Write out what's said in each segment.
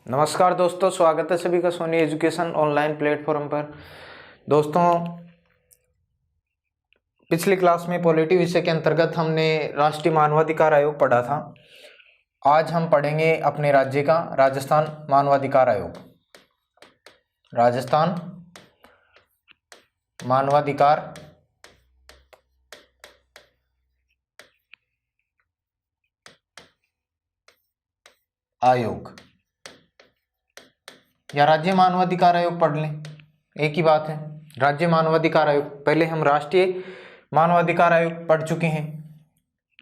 नमस्कार दोस्तों, स्वागत है सभी का सोनी एजुकेशन ऑनलाइन प्लेटफॉर्म पर। दोस्तों, पिछली क्लास में पॉलिटी विषय के अंतर्गत हमने राष्ट्रीय मानवाधिकार आयोग पढ़ा था। आज हम पढ़ेंगे अपने राज्य का राजस्थान मानवाधिकार आयोग। राजस्थान मानवाधिकार आयोग या राज्य मानवाधिकार आयोग पढ़ लें, एक ही बात है। राज्य मानवाधिकार आयोग, पहले हम राष्ट्रीय मानवाधिकार आयोग पढ़ चुके हैं।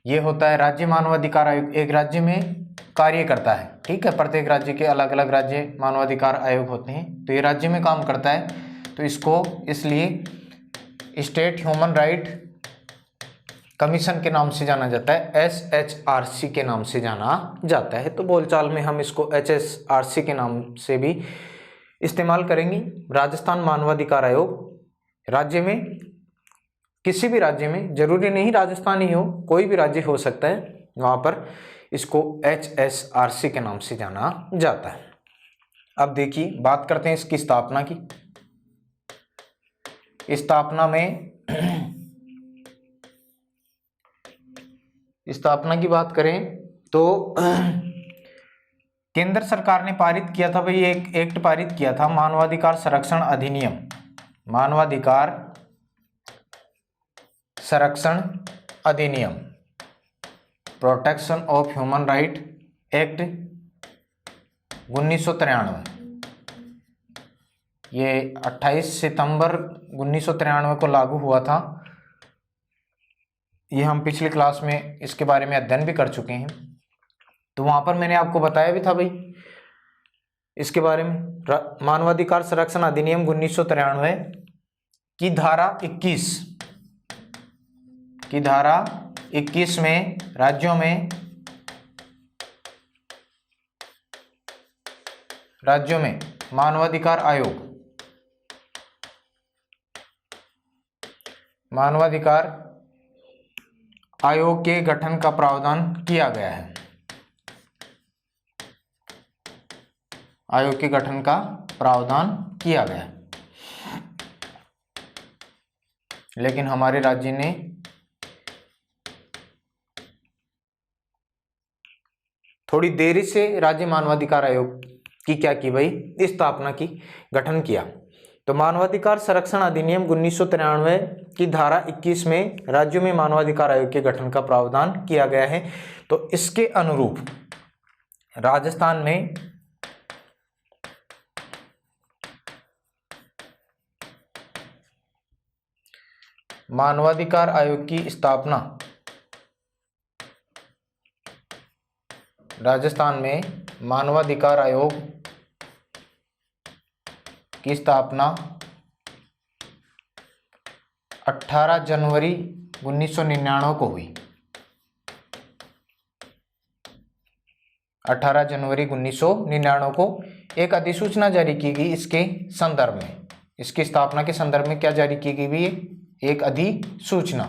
ये होता है राज्य मानवाधिकार आयोग, एक राज्य में कार्य करता है। ठीक है, प्रत्येक राज्य के अलग अलग राज्य मानवाधिकार आयोग होते हैं, तो ये राज्य में काम करता है, तो इसको इसलिए स्टेट ह्यूमन राइट कमीशन के नाम से जाना जाता है, SHRC के नाम से जाना जाता है। तो बोलचाल में हम इसको HSRC के नाम से भी इस्तेमाल करेंगे। राजस्थान मानवाधिकार आयोग राज्य में, किसी भी राज्य में, जरूरी नहीं राजस्थान ही हो, कोई भी राज्य हो सकता है, वहां पर इसको HSRC के नाम से जाना जाता है। अब देखिए, बात करते हैं इसकी स्थापना की। स्थापना की बात करें तो केंद्र सरकार ने पारित किया था भाई, एक एक्ट पारित किया था, मानवाधिकार संरक्षण अधिनियम, मानवाधिकार संरक्षण अधिनियम, protection of human right act 1993। ये 28 सितंबर 1993 को लागू हुआ था। ये हम पिछली क्लास में इसके बारे में अध्ययन भी कर चुके हैं, तो वहां पर मैंने आपको बताया भी था भाई इसके बारे में। मानवाधिकार संरक्षण अधिनियम 1993 की धारा 21 में राज्यों में मानवाधिकार आयोग के गठन का प्रावधान किया गया है। आयोग के गठन का प्रावधान किया गया है, लेकिन हमारे राज्य ने थोड़ी देरी से राज्य मानवाधिकार आयोग की क्या की भाई, स्थापना की, गठन किया। तो मानवाधिकार संरक्षण अधिनियम 1993 की धारा 21 में राज्यों में मानवाधिकार आयोग के गठन का प्रावधान किया गया है। तो इसके अनुरूप राजस्थान में मानवाधिकार आयोग की स्थापना, राजस्थान में मानवाधिकार आयोग की स्थापना 18 जनवरी 1999 को हुई। 18 जनवरी 1999 को एक अधिसूचना जारी की गई इसके संदर्भ में, इसकी स्थापना के संदर्भ में क्या जारी की गई भी, एक अधिसूचना।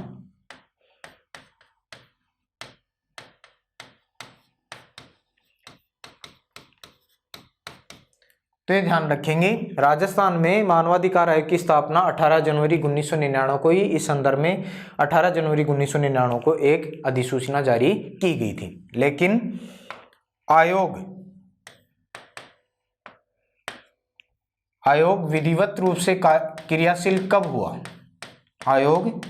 तो ये ध्यान रखेंगे, राजस्थान में मानवाधिकार आयोग की स्थापना 18 जनवरी 1999 को ही, इस संदर्भ में 18 जनवरी 1999 को एक अधिसूचना जारी की गई थी। लेकिन आयोग विधिवत रूप से क्रियाशील कब हुआ? आयोग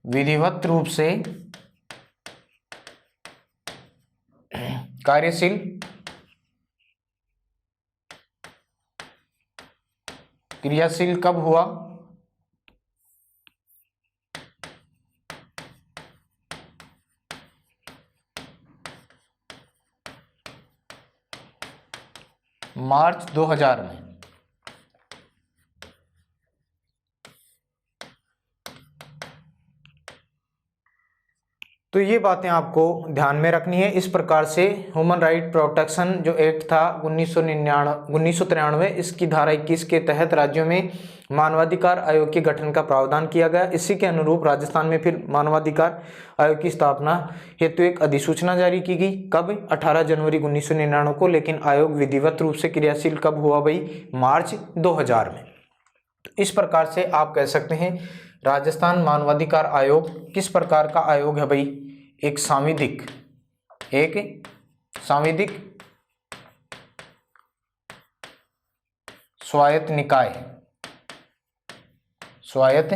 विधिवत रूप से कार्यशील क्रियाशील कब हुआ? मार्च 2000 में। तो ये बातें आपको ध्यान में रखनी है। इस प्रकार से ह्यूमन राइट प्रोटेक्शन जो एक्ट था 1993, इसकी धारा 21 के तहत राज्यों में मानवाधिकार आयोग के गठन का प्रावधान किया गया। इसी के अनुरूप राजस्थान में फिर मानवाधिकार आयोग की स्थापना हेतु एक अधिसूचना जारी की गई। कब? 18 जनवरी 1999 को। लेकिन आयोग विधिवत रूप से क्रियाशील कब हुआ भाई? मार्च 2000 में। तो इस प्रकार से आप कह सकते हैं राजस्थान मानवाधिकार आयोग किस प्रकार का आयोग है भाई? एक सांविधिक स्वायत्त निकाय, स्वायत्त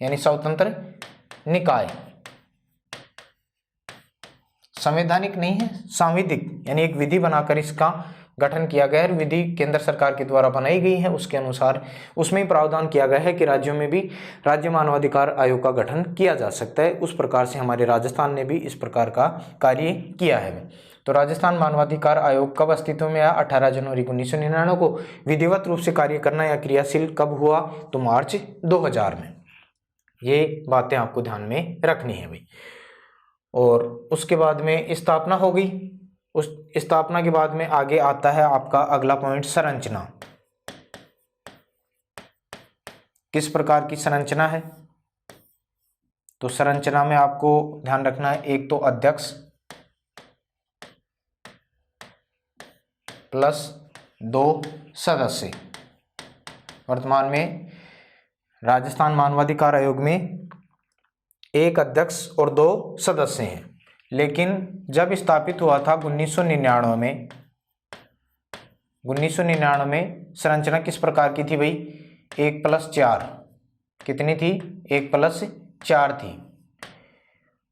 यानी स्वतंत्र निकाय, संवैधानिक नहीं है, सांविधिक यानी एक विधि बनाकर इसका गठन किया गया है। विधि केंद्र सरकार के द्वारा बनाई गई है, उसके अनुसार उसमें ही प्रावधान किया गया है कि राज्यों में भी राज्य मानवाधिकार आयोग का गठन किया जा सकता है। उस प्रकार से हमारे राजस्थान ने भी इस प्रकार का कार्य किया है। तो राजस्थान मानवाधिकार आयोग कब अस्तित्व में आया? 18 जनवरी 1999 को। विधिवत रूप से कार्य करना या क्रियाशील कब हुआ? तो मार्च 2000 में। ये बातें आपको ध्यान में रखनी है भाई। और उसके बाद में स्थापना हो गई। उस स्थापना के बाद में आगे आता है आपका अगला पॉइंट, संरचना। किस प्रकार की संरचना है? तो संरचना में आपको ध्यान रखना है, एक तो अध्यक्ष प्लस 2 सदस्य। वर्तमान में राजस्थान मानवाधिकार आयोग में एक अध्यक्ष और 2 सदस्य हैं। लेकिन जब स्थापित हुआ था 1999 में संरचना किस प्रकार की थी भाई? 1+4। कितनी थी? 1+4 थी।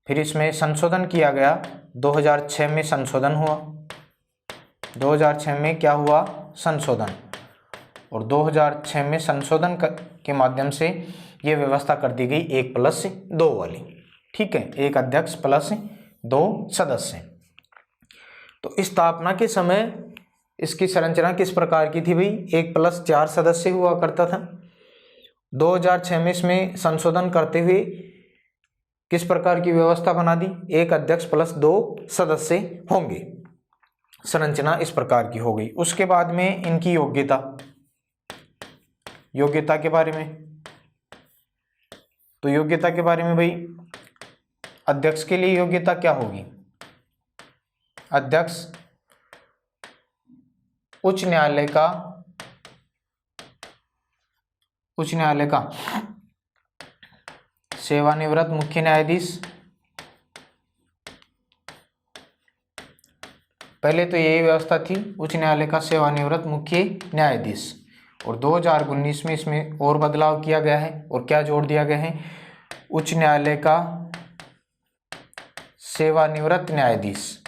फिर इसमें संशोधन किया गया, 2006 में संशोधन हुआ। 2006 में क्या हुआ? संशोधन। और 2006 में संशोधन के माध्यम से ये व्यवस्था कर दी गई 1+2 वाली। ठीक है, एक अध्यक्ष प्लस 2 सदस्य। तो स्थापना के समय इसकी संरचना किस प्रकार की थी भाई? 1+4 सदस्य हुआ करता था। 2006 में इसमें संशोधन करते हुए किस प्रकार की व्यवस्था बना दी? एक अध्यक्ष प्लस 2 सदस्य होंगे। संरचना इस प्रकार की हो गई। उसके बाद में इनकी योग्यता के बारे में, तो योग्यता के बारे में भाई अध्यक्ष के लिए योग्यता क्या होगी? अध्यक्ष उच्च न्यायालय का सेवानिवृत्त मुख्य न्यायाधीश। पहले तो यही व्यवस्था थी, उच्च न्यायालय का सेवानिवृत्त मुख्य न्यायाधीश। और 2019 में इसमें और बदलाव किया गया है। और क्या जोड़ दिया गया है? उच्च न्यायालय का सेवानिवृत्त न्यायाधीश।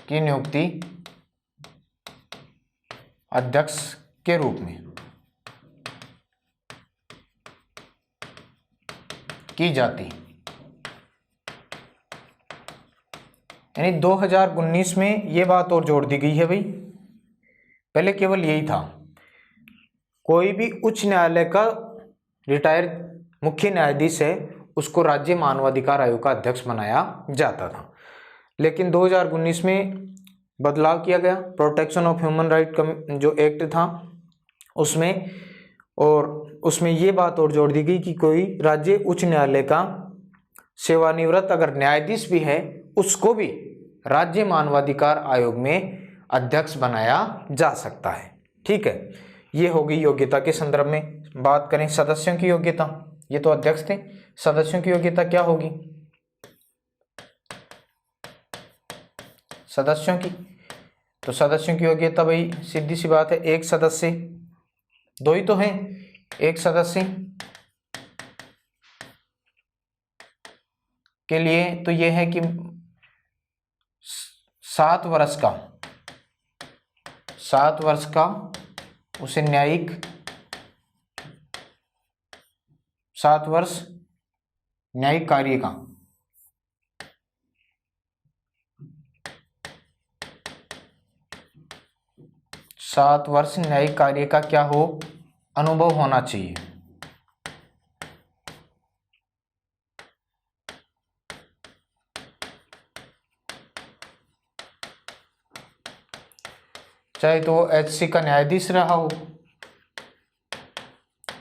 की नियुक्ति अध्यक्ष के रूप में की जाती। यानी 2019 में ये बात और जोड़ दी गई है भाई। पहले केवल यही था, कोई भी उच्च न्यायालय का रिटायर्ड मुख्य न्यायाधीश है उसको राज्य मानवाधिकार आयोग का अध्यक्ष बनाया जाता था। लेकिन 2019 में बदलाव किया गया, प्रोटेक्शन ऑफ ह्यूमन राइट जो एक्ट था उसमें, और उसमें ये बात और जोड़ दी गई कि कोई राज्य उच्च न्यायालय का सेवानिवृत्त अगर न्यायाधीश भी है उसको भी राज्य मानवाधिकार आयोग में अध्यक्ष बनाया जा सकता है। ठीक है, ये हो गई योग्यता के संदर्भ में। बात करें सदस्यों की योग्यता, ये तो अध्यक्ष थे, सदस्यों की योग्यता क्या होगी? सदस्यों की योग्यता भाई सीधी सी बात है, एक सदस्य, दो ही तो हैं, एक सदस्य के लिए तो ये है कि 7 वर्ष का उसे न्यायिक 7 वर्ष न्यायिक कार्य का 7 वर्ष न्यायिक कार्य का क्या हो, अनुभव होना चाहिए। चाहे तो एचसी का न्यायाधीश रहा हो,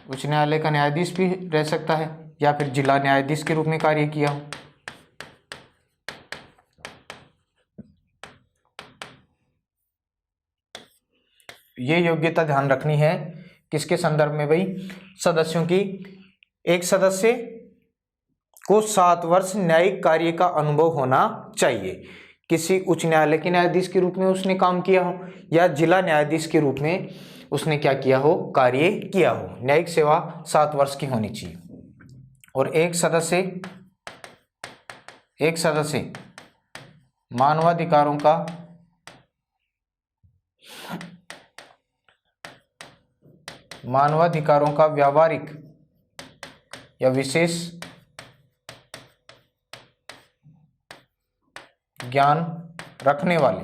उच्च न्यायालय का न्यायाधीश भी रह सकता है, या फिर जिला न्यायाधीश के रूप में कार्य किया हो। ये योग्यता ध्यान रखनी है किसके संदर्भ में भाई, सदस्यों की। एक सदस्य को 7 वर्ष न्यायिक कार्य का अनुभव होना चाहिए। किसी उच्च न्यायालय के न्यायाधीश के रूप में उसने काम किया हो, या जिला न्यायाधीश के रूप में उसने क्या किया हो, कार्य किया हो। न्यायिक सेवा 7 वर्ष की होनी चाहिए। और एक सदस्य मानवाधिकारों का व्यावहारिक या विशेष ज्ञान रखने वाले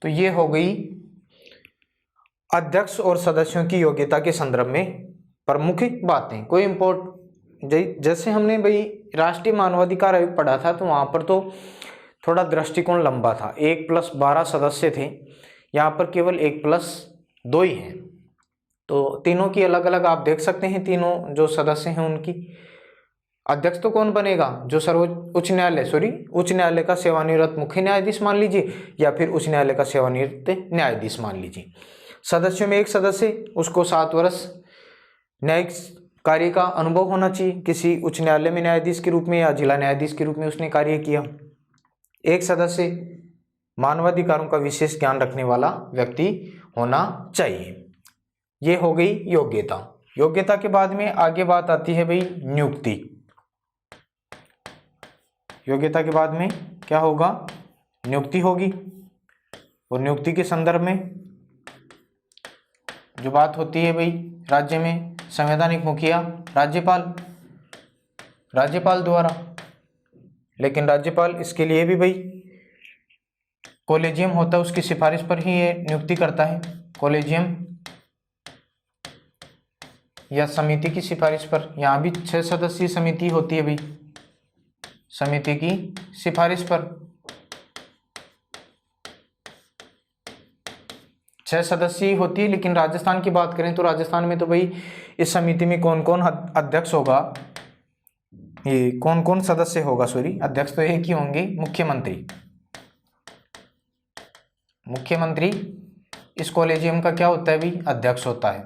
तो ये हो गई अध्यक्ष और सदस्यों की योग्यता के संदर्भ में प्रमुख बातें। कोई जैसे हमने भाई राष्ट्रीय मानवाधिकार आयोग पढ़ा था, तो वहां पर तो थोड़ा दृष्टिकोण लंबा था, 1+12 सदस्य थे। यहाँ पर केवल 1+2 ही हैं। तो तीनों की अलग अलग आप देख सकते हैं, तीनों जो सदस्य हैं उनकी। अध्यक्ष तो कौन बनेगा, जो उच्च न्यायालय का सेवानिवृत्त मुख्य न्यायाधीश मान लीजिए, या फिर उच्च न्यायालय का सेवानिवृत्त न्यायाधीश मान लीजिए। सदस्यों में एक सदस्य, उसको 7 वर्ष न्यायिक कार्य का अनुभव होना चाहिए, किसी उच्च न्यायालय में न्यायाधीश के रूप में या जिला न्यायाधीश के रूप में उसने कार्य किया। एक सदस्य मानवाधिकारों का विशेष ज्ञान रखने वाला व्यक्ति होना चाहिए। ये हो गई योग्यता। योग्यता के बाद में आगे बात आती है भाई नियुक्ति। योग्यता के बाद में क्या होगा, नियुक्ति होगी। और नियुक्ति के संदर्भ में जो बात होती है भाई, राज्य में संवैधानिक मुखिया राज्यपाल द्वारा। लेकिन राज्यपाल इसके लिए भी भाई कॉलेजियम होता है, उसकी सिफारिश पर ही ये नियुक्ति करता है। कॉलेजियम या समिति की सिफारिश पर। यहाँ भी 6 सदस्यीय समिति होती है भाई, समिति की सिफारिश पर 6 सदस्यीय होती है। लेकिन राजस्थान की बात करें तो राजस्थान में तो भाई इस समिति में कौन कौन अध्यक्ष होगा, ये कौन कौन सदस्य होगा, अध्यक्ष तो एक ही होंगे, मुख्यमंत्री इस कॉलेजियम का क्या होता है भाई, अध्यक्ष होता है।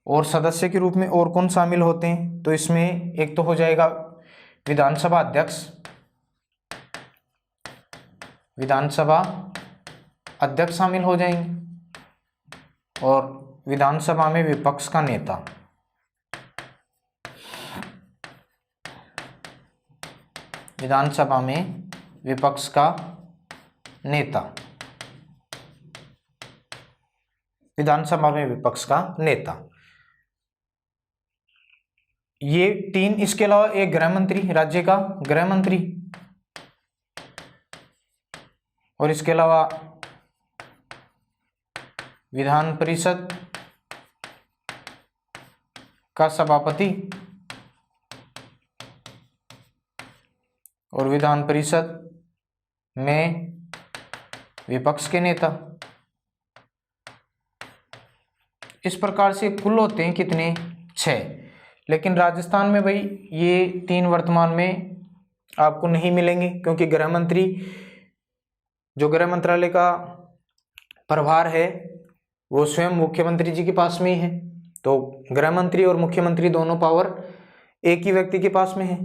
और सदस्य के रूप में और कौन शामिल होते हैं, तो इसमें एक तो हो जाएगा विधानसभा अध्यक्ष शामिल हो जाएंगे, और विधानसभा में विपक्ष का नेता। विधानसभा में विपक्ष का नेता। ये 3। इसके अलावा एक गृह मंत्री, राज्य का गृह मंत्री, और इसके अलावा विधान परिषद का सभापति और विधान परिषद में विपक्ष के नेता। इस प्रकार से कुल होते हैं कितने, 6। लेकिन राजस्थान में भाई ये 3 वर्तमान में आपको नहीं मिलेंगे, क्योंकि गृह मंत्री, जो गृह मंत्रालय का प्रभार है, वो स्वयं मुख्यमंत्री जी के पास में ही है। तो गृह मंत्री और मुख्यमंत्री दोनों पावर एक ही व्यक्ति के पास में है।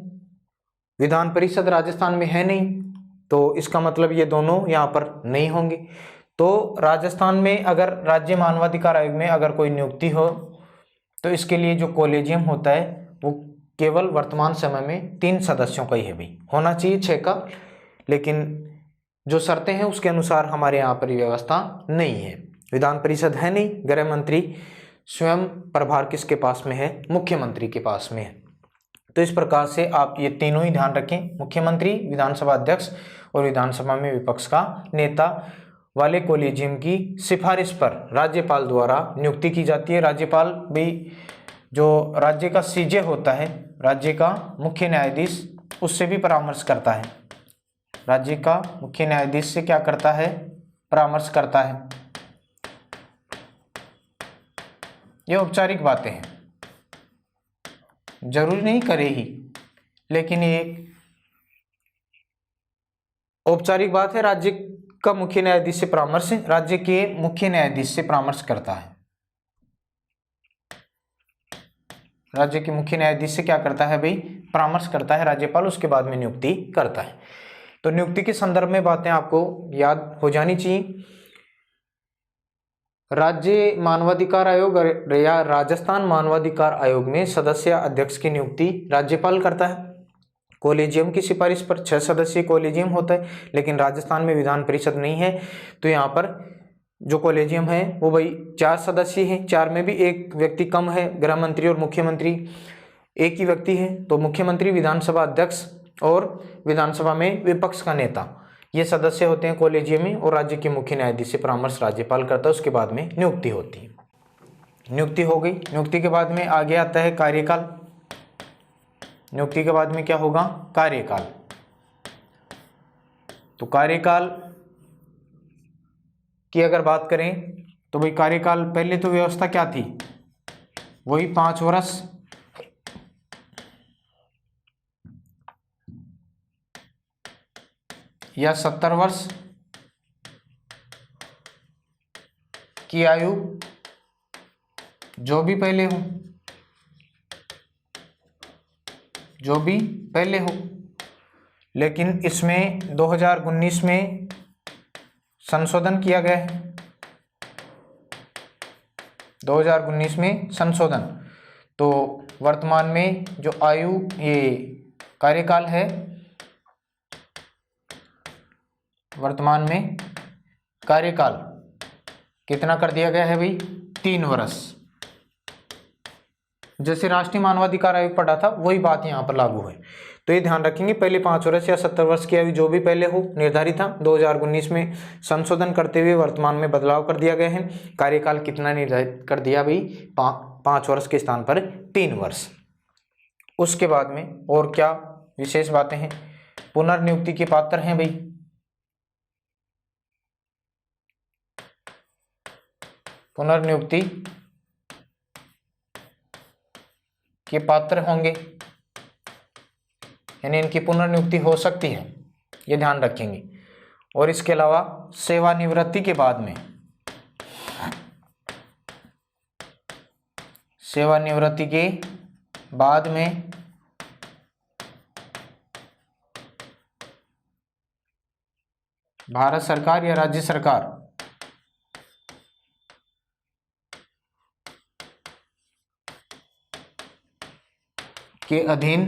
विधान परिषद राजस्थान में है नहीं, तो इसका मतलब ये दोनों यहाँ पर नहीं होंगे। तो राजस्थान में अगर राज्य मानवाधिकार आयोग में अगर कोई नियुक्ति हो, तो इसके लिए जो कॉलेजियम होता है वो केवल वर्तमान समय में 3 सदस्यों का ही है भाई, होना चाहिए 6 का, लेकिन जो शर्तें हैं उसके अनुसार हमारे यहाँ पर व्यवस्था नहीं है। विधान परिषद है नहीं, गृह मंत्री स्वयं प्रभार किसके पास में है, मुख्यमंत्री के पास में है। तो इस प्रकार से आप ये तीनों ही ध्यान रखें, मुख्यमंत्री, विधानसभा अध्यक्ष और विधानसभा में विपक्ष का नेता वाले कोलिजियम की सिफारिश पर राज्यपाल द्वारा नियुक्ति की जाती है। राज्यपाल भी जो राज्य का सीजे होता है, राज्य का मुख्य न्यायाधीश, उससे भी परामर्श करता है। राज्य का मुख्य न्यायाधीश से क्या करता है? परामर्श करता है। ये औपचारिक बातें हैं, जरूरी नहीं करे ही, लेकिन ये एक औपचारिक बात है। राज्य का मुख्य न्यायाधीश से परामर्श, राज्य के मुख्य न्यायाधीश से परामर्श करता है। राज्य के मुख्य न्यायाधीश से क्या करता है भाई? परामर्श करता है राज्यपाल, उसके बाद में नियुक्ति करता है। तो नियुक्ति के संदर्भ में बातें आपको याद हो जानी चाहिए। राज्य मानवाधिकार आयोग या राजस्थान मानवाधिकार आयोग में सदस्य अध्यक्ष की नियुक्ति राज्यपाल करता है। कोलेजियम की सिफारिश पर 6 सदस्यीय कोलेजियम होता है, लेकिन राजस्थान में विधान परिषद नहीं है, तो यहाँ पर जो कोलेजियम है वो भाई 4 सदस्यीय है। 4 में भी एक व्यक्ति कम है, गृह मंत्री और मुख्यमंत्री एक ही व्यक्ति है। तो मुख्यमंत्री, विधानसभा अध्यक्ष और विधानसभा में विपक्ष का नेता, ये सदस्य होते हैं कोलेजियम में, और राज्य के मुख्य न्यायाधीश से परामर्श राज्यपाल करता है। उसके बाद में नियुक्ति होती है। नियुक्ति हो गई। नियुक्ति के बाद में आगे आता है कार्यकाल। नियुक्ति के बाद में क्या होगा? कार्यकाल। तो कार्यकाल की अगर बात करें तो भाई कार्यकाल, पहले तो व्यवस्था क्या थी? वही 5 वर्ष या 70 वर्ष की आयु, जो भी पहले हो, जो भी पहले हो। लेकिन इसमें 2019 में संशोधन किया गया है। 2019 में संशोधन, तो वर्तमान में जो आयु, ये कार्यकाल है, वर्तमान में कार्यकाल कितना कर दिया गया है भाई? 3 वर्ष। जैसे राष्ट्रीय मानवाधिकार आयोग पढ़ा था, वही बात यहाँ पर लागू है। तो ये ध्यान रखेंगे, पहले 5 वर्ष या 70 वर्ष की आयु जो भी पहले हो निर्धारित था। 2019 में संशोधन करते हुए वर्तमान में बदलाव कर दिया गया है। कार्यकाल कितना निर्धारित कर दिया भाई? 5 वर्ष के स्थान पर 3 वर्ष। उसके बाद में और क्या विशेष बातें हैं? पुनर्नियुक्ति के पात्र हैं भाई। पुनर्नियुक्ति के पात्र होंगे, यानी इनकी पुनर्नियुक्ति हो सकती है, ये ध्यान रखेंगे। और इसके अलावा सेवानिवृत्ति के बाद में, सेवानिवृत्ति के बाद में भारत सरकार या राज्य सरकार के अधीन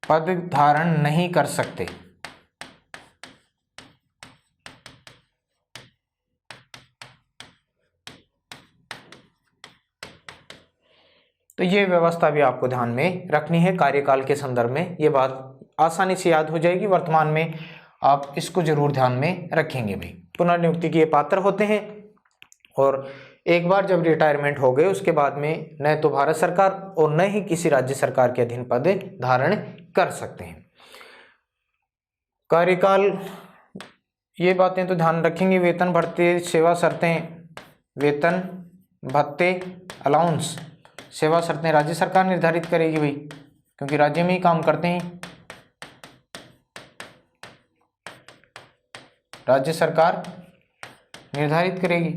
पद धारण नहीं कर सकते। तो ये व्यवस्था भी आपको ध्यान में रखनी है कार्यकाल के संदर्भ में। ये बात आसानी से याद हो जाएगी, वर्तमान में आप इसको जरूर ध्यान में रखेंगे भाई। पुनर्नियुक्ति के पात्र होते हैं, और एक बार जब रिटायरमेंट हो गए उसके बाद में न तो भारत सरकार और न ही किसी राज्य सरकार के अधीन पद धारण कर सकते हैं। कार्यकाल, ये बातें तो ध्यान रखेंगे। वेतन, भत्ते, सेवा शर्तें, वेतन, भत्ते, अलाउंस, सेवा शर्तें राज्य सरकार निर्धारित करेगी भाई, क्योंकि राज्य में ही काम करते हैं। राज्य सरकार निर्धारित करेगी।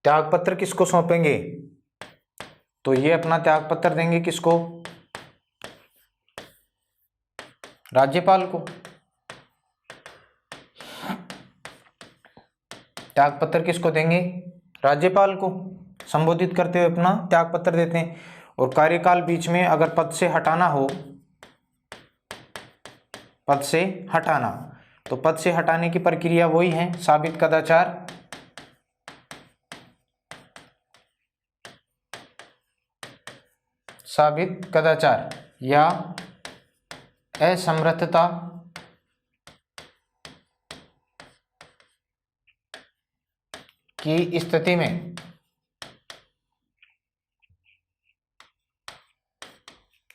त्यागपत्र किसको सौंपेंगे? तो ये अपना त्यागपत्र देंगे किसको? राज्यपाल को। त्यागपत्र किसको देंगे? राज्यपाल को संबोधित करते हुए अपना त्यागपत्र देते हैं। और कार्यकाल बीच में अगर पद से हटाना हो पद से हटाना। तो पद से हटाने की प्रक्रिया वही है, साबित कदाचार, साबित कदाचार या असमर्थता की स्थिति में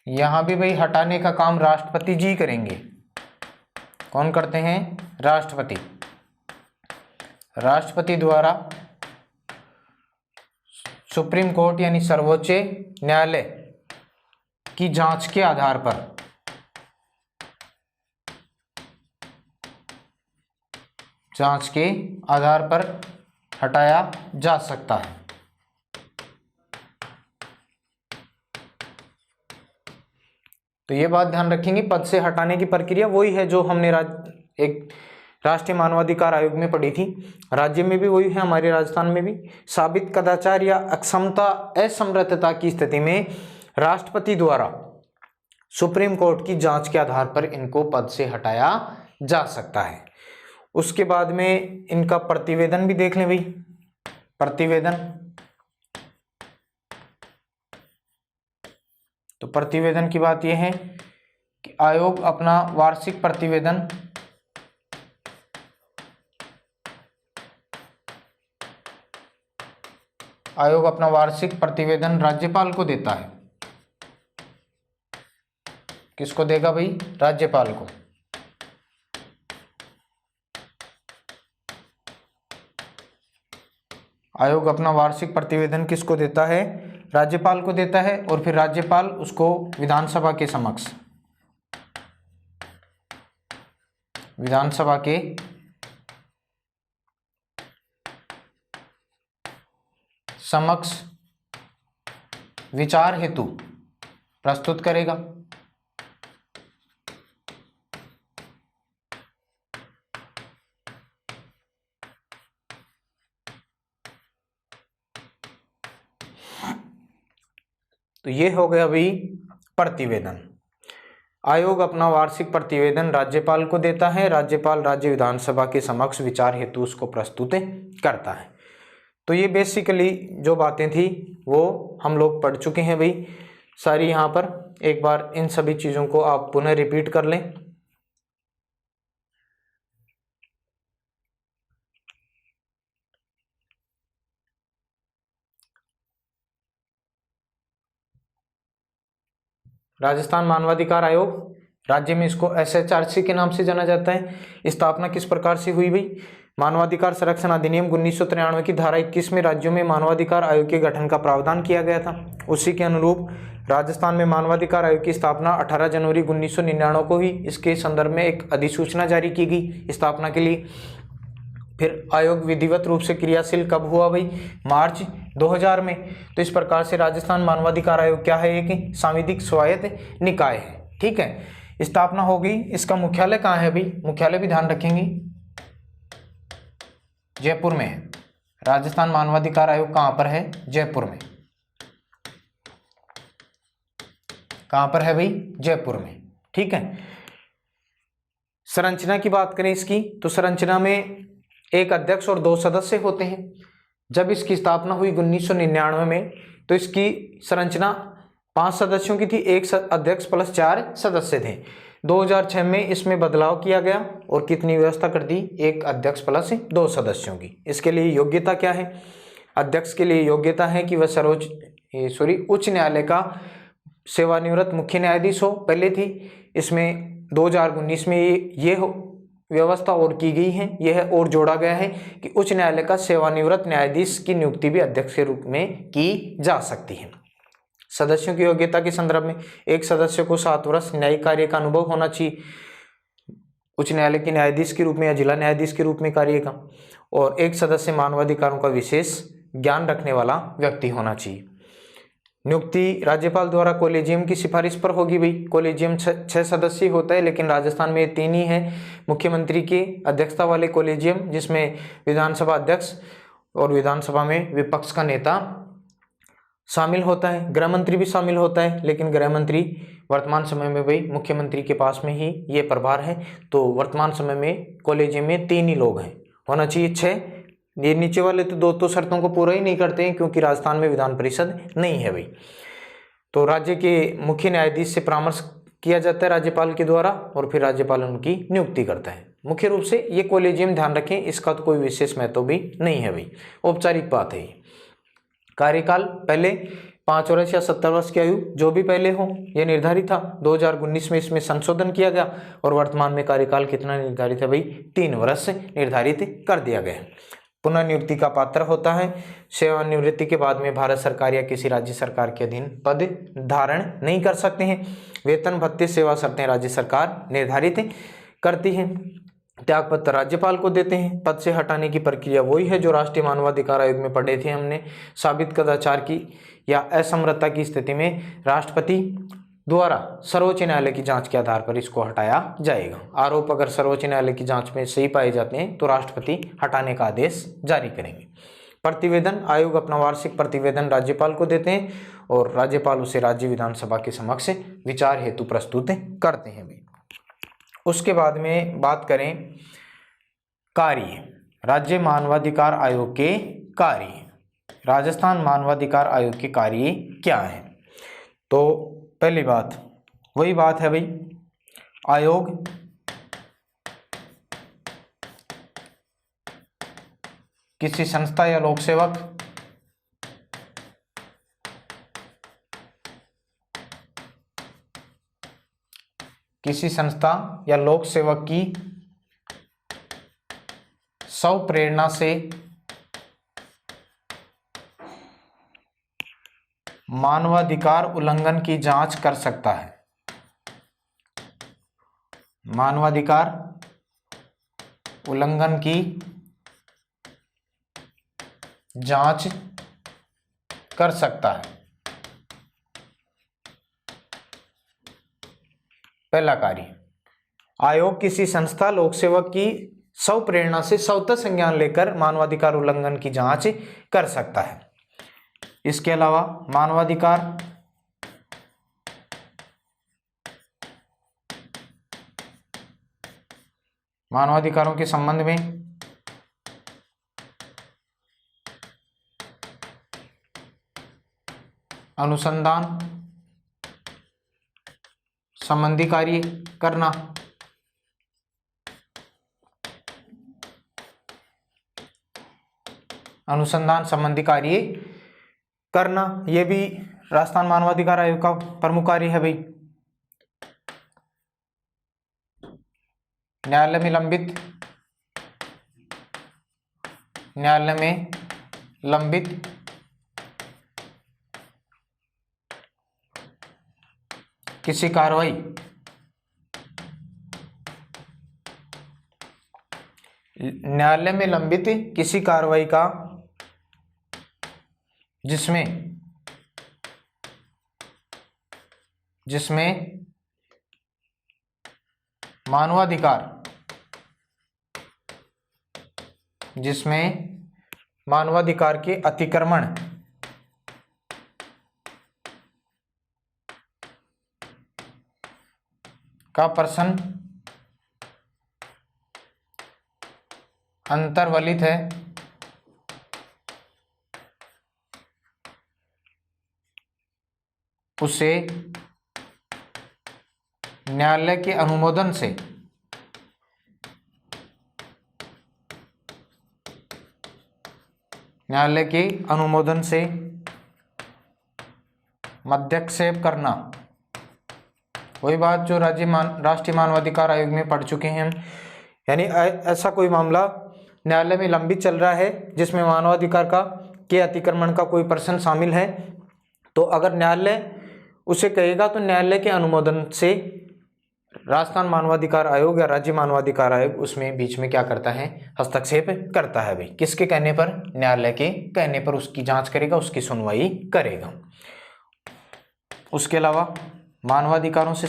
यहां भी भाई हटाने का काम राष्ट्रपति जी करेंगे। कौन करते हैं? राष्ट्रपति। राष्ट्रपति द्वारा सुप्रीम कोर्ट यानी सर्वोच्च न्यायालय की जांच के आधार पर हटाया जा सकता है। तो ये बात ध्यान रखेंगे, पद से हटाने की प्रक्रिया वही है जो हमने एक राष्ट्रीय मानवाधिकार आयोग में पढ़ी थी। राज्य में भी वही है, हमारे राजस्थान में भी। साबित कदाचार या अक्षमता, असमर्थता की स्थिति में राष्ट्रपति द्वारा सुप्रीम कोर्ट की जांच के आधार पर इनको पद से हटाया जा सकता है। उसके बाद में इनका प्रतिवेदन भी देख लें भाई। प्रतिवेदन, तो प्रतिवेदन की बात यह है कि आयोग अपना वार्षिक प्रतिवेदन राज्यपाल को देता है। किसको देगा भाई? राज्यपाल को। आयोग अपना वार्षिक प्रतिवेदन किसको देता है? राज्यपाल को देता है, और फिर राज्यपाल उसको विधानसभा के समक्ष विचार हेतु प्रस्तुत करेगा। तो ये हो गया भाई प्रतिवेदन। आयोग अपना वार्षिक प्रतिवेदन राज्यपाल को देता है, राज्यपाल राज्य विधानसभा के समक्ष विचार हेतु उसको प्रस्तुत करता है। तो ये बेसिकली जो बातें थी वो हम लोग पढ़ चुके हैं भाई सारी। यहाँ पर एक बार इन सभी चीज़ों को आप पुनः रिपीट कर लें। राजस्थान मानवाधिकार आयोग, राज्य में इसको SHRC के नाम से जाना जाता है। स्थापना किस प्रकार से हुई भाई? मानवाधिकार संरक्षण अधिनियम 1993 की धारा 21 में राज्यों में मानवाधिकार आयोग के गठन का प्रावधान किया गया था। उसी के अनुरूप राजस्थान में मानवाधिकार आयोग की स्थापना 18 जनवरी 1999 को हुई। इसके संदर्भ में एक अधिसूचना जारी की गई स्थापना के लिए। फिर आयोग विधिवत रूप से क्रियाशील कब हुआ भाई? मार्च 2000 में। तो इस प्रकार से राजस्थान मानवाधिकार आयोग क्या है? एक सांविधिक स्वायत्त निकाय है। ठीक है, स्थापना हो गई। इसका मुख्यालय कहाँ है भाई? मुख्यालय भी ध्यान रखेंगे, जयपुर में है। राजस्थान मानवाधिकार आयोग कहाँ पर है? जयपुर में। कहाँ पर है भाई? जयपुर में। ठीक है, संरचना की बात करें इसकी, तो संरचना में एक अध्यक्ष और 2 सदस्य होते हैं। जब इसकी स्थापना हुई 1999 में, तो इसकी संरचना 5 सदस्यों की थी, 1 अध्यक्ष प्लस 4 सदस्य थे। 2006 में इसमें बदलाव किया गया और कितनी व्यवस्था कर दी? 1 अध्यक्ष प्लस 2 सदस्यों की। इसके लिए योग्यता क्या है? अध्यक्ष के लिए योग्यता है कि वह उच्च न्यायालय का सेवानिवृत्त मुख्य न्यायाधीश हो, पहले थी। इसमें 2019 में ये व्यवस्था और की गई है, यह और जोड़ा गया है कि उच्च न्यायालय का सेवानिवृत्त न्यायाधीश की नियुक्ति भी अध्यक्ष के रूप में की जा सकती है। सदस्यों की योग्यता के संदर्भ में एक सदस्य को 7 वर्ष न्यायिक कार्य का अनुभव होना चाहिए, उच्च न्यायालय के न्यायाधीश के रूप में या जिला न्यायाधीश के रूप में कार्य का, और एक सदस्य मानवाधिकारों का विशेष ज्ञान रखने वाला व्यक्ति होना चाहिए। नियुक्ति राज्यपाल द्वारा कोलेजियम की सिफारिश पर होगी भाई। कोलेजियम 6 सदस्यीय होता है, लेकिन राजस्थान में 3 ही है। मुख्यमंत्री की अध्यक्षता वाले कोलेजियम, जिसमें विधानसभा अध्यक्ष और विधानसभा में विपक्ष का नेता शामिल होता है, गृह मंत्री भी शामिल होता है, लेकिन गृह मंत्री वर्तमान समय में भाई मुख्यमंत्री के पास में ही ये प्रभार है। तो वर्तमान समय में कॉलेजियम में 3 ही लोग हैं, होना चाहिए 6। ये नीचे वाले तो 2 शर्तों को पूरा ही नहीं करते हैं, क्योंकि राजस्थान में विधान परिषद नहीं है भाई। तो राज्य के मुख्य न्यायाधीश से परामर्श किया जाता है राज्यपाल के द्वारा, और फिर राज्यपाल उनकी नियुक्ति करता है। मुख्य रूप से ये कॉलेजियम ध्यान रखें, इसका तो कोई विशेष महत्व भी नहीं है भाई, औपचारिक बात है। कार्यकाल पहले 5 वर्ष या 70 वर्ष की आयु जो भी पहले हो, यह निर्धारित था। 2019 में इसमें संशोधन किया गया, और वर्तमान में कार्यकाल कितना निर्धारित है भाई, 3 वर्ष निर्धारित कर दिया गया है। पुनः नियुक्ति का पात्र होता है। सेवानिवृत्ति के बाद में भारत सरकार या किसी राज्य सरकार के अधीन पद धारण नहीं कर सकते हैं। वेतन भत्ते सेवा शर्तें राज्य सरकार निर्धारित करती है। त्यागपत्र राज्यपाल को देते हैं। पद से हटाने की प्रक्रिया वही है जो राष्ट्रीय मानवाधिकार आयोग में पढ़े थे हमने। साबित कदाचार की या असमर्थता की स्थिति में राष्ट्रपति द्वारा सर्वोच्च न्यायालय की जांच के आधार पर इसको हटाया जाएगा। आरोप अगर सर्वोच्च न्यायालय की जांच में सही पाए जाते हैं तो राष्ट्रपति हटाने का आदेश जारी करेंगे। प्रतिवेदन आयोग अपना वार्षिक प्रतिवेदन राज्यपाल को देते हैं, और राज्यपाल उसे राज्य विधानसभा के समक्ष विचार हेतु प्रस्तुत करते हैं भी। उसके बाद में बात करें कार्य, राज्य मानवाधिकार आयोग के कार्य। राजस्थान मानवाधिकार आयोग के कार्य क्या है? तो पहली बात वही बात है भाई, आयोग किसी संस्था या लोक सेवक की स्वप्रेरणा से मानवाधिकार उल्लंघन की जांच कर सकता है। मानवाधिकार उल्लंघन की जांच कर सकता है। पहला कार्य, आयोग किसी संस्था लोक सेवक की स्वप्रेरणा से स्वतः संज्ञान लेकर मानवाधिकार उल्लंघन की जांच कर सकता है। इसके अलावा मानवाधिकारों के संबंध में अनुसंधान संबंधी कार्य करना, ये भी राजस्थान मानवाधिकार आयोग का प्रमुख कार्य है भाई। न्यायालय में लंबित किसी कार्रवाई का जिसमें मानवाधिकार के अतिक्रमण का प्रश्न अंतर्वलित है, उसे न्यायालय के अनुमोदन से मध्यक्षेप करना। वही बात जो राष्ट्रीय मानवाधिकार आयोग में पढ़ चुके हैं हम। यानी ऐसा कोई मामला न्यायालय में लंबित चल रहा है जिसमें मानवाधिकार के अतिक्रमण का कोई प्रश्न शामिल है, तो अगर न्यायालय उसे कहेगा तो न्यायालय के अनुमोदन से राजस्थान मानवाधिकार आयोग या राज्य मानवाधिकार आयोग उसमें बीच में क्या करता है, हस्तक्षेप करता है भाई। किसके कहने पर? न्यायालय के कहने पर उसकी जांच करेगा, उसकी सुनवाई करेगा। उसके अलावा मानवाधिकारों से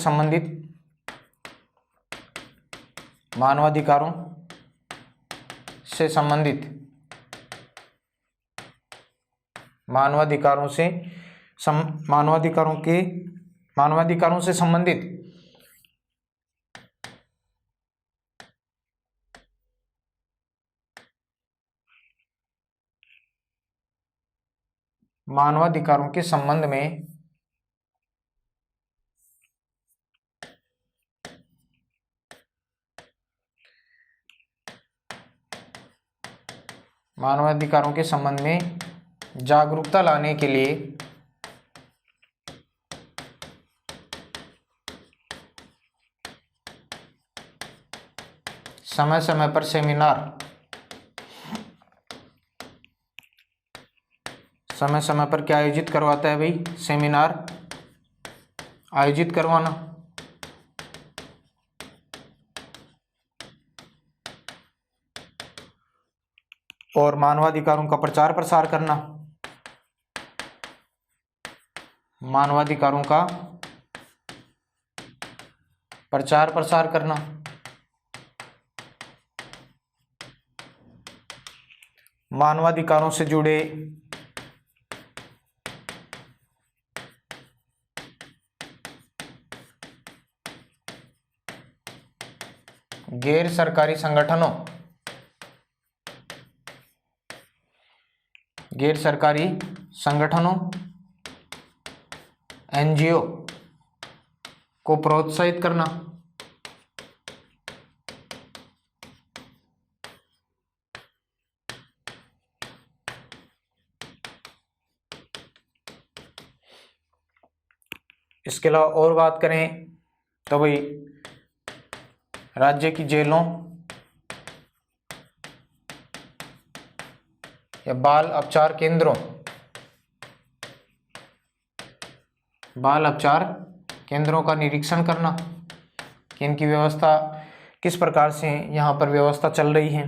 मानवाधिकारों से संबंधित मानवाधिकारों के संबंध में जागरूकता लाने के लिए समय समय पर क्या आयोजित करवाता है भाई? सेमिनार आयोजित करवाना। और मानवाधिकारों का प्रचार प्रसार करना। मानवाधिकारों का प्रचार प्रसार करना। मानवाधिकारों से जुड़े गैर सरकारी संगठनों एनजीओ को प्रोत्साहित करना। इसके अलावा और बात करें तो भाई राज्य की जेलों या बाल उपचार केंद्रों का निरीक्षण करना कि इनकी व्यवस्था किस प्रकार से यहाँ पर व्यवस्था चल रही है,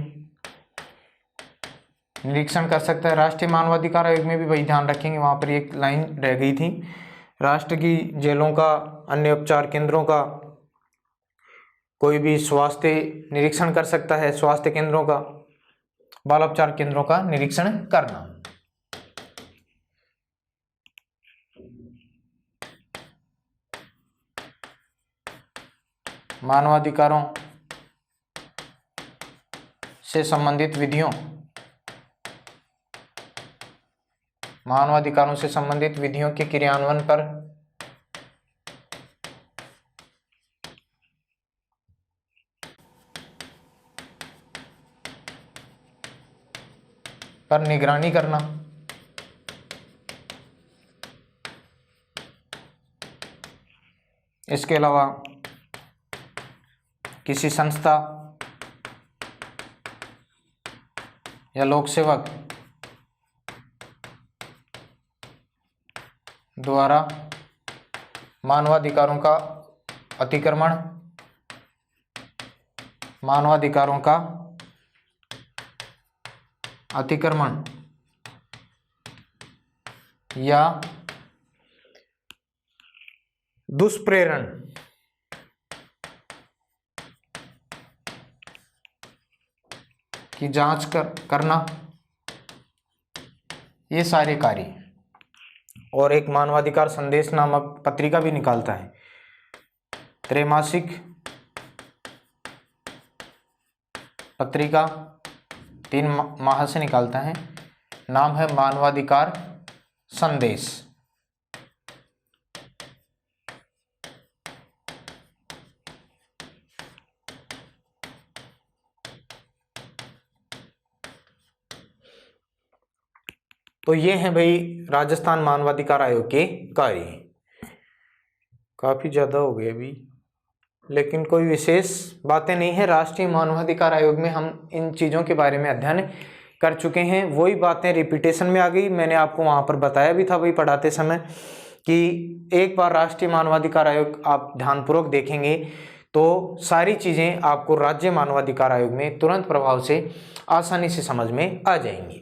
निरीक्षण कर सकता है। राष्ट्रीय मानवाधिकार आयोग में भी वही ध्यान रखेंगे, वहाँ पर एक लाइन रह गई थी, राष्ट्र की जेलों का, अन्य उपचार केंद्रों का कोई भी स्वास्थ्य निरीक्षण कर सकता है, स्वास्थ्य केंद्रों का, बाल उपचार केंद्रों का निरीक्षण करना। मानवाधिकारों से संबंधित विधियों के क्रियान्वयन पर निगरानी करना। इसके अलावा किसी संस्था या लोक सेवक द्वारा मानवाधिकारों का अतिक्रमण या दुष्प्रेरण की जांच करना, ये सारे कार्य। और एक मानवाधिकार संदेश नामक पत्रिका भी निकालता है, त्रैमासिक पत्रिका 3 माह से निकालता है, नाम है मानवाधिकार संदेश। तो ये है भाई राजस्थान मानवाधिकार आयोग के कार्य। काफी ज्यादा हो गए अभी, लेकिन कोई विशेष बातें नहीं है। राष्ट्रीय मानवाधिकार आयोग में हम इन चीज़ों के बारे में अध्ययन कर चुके हैं, वही बातें रिपीटेशन में आ गई। मैंने आपको वहाँ पर बताया भी था भाई पढ़ाते समय कि एक बार राष्ट्रीय मानवाधिकार आयोग आप ध्यानपूर्वक देखेंगे तो सारी चीज़ें आपको राज्य मानवाधिकार आयोग में तुरंत प्रभाव से आसानी से समझ में आ जाएंगी।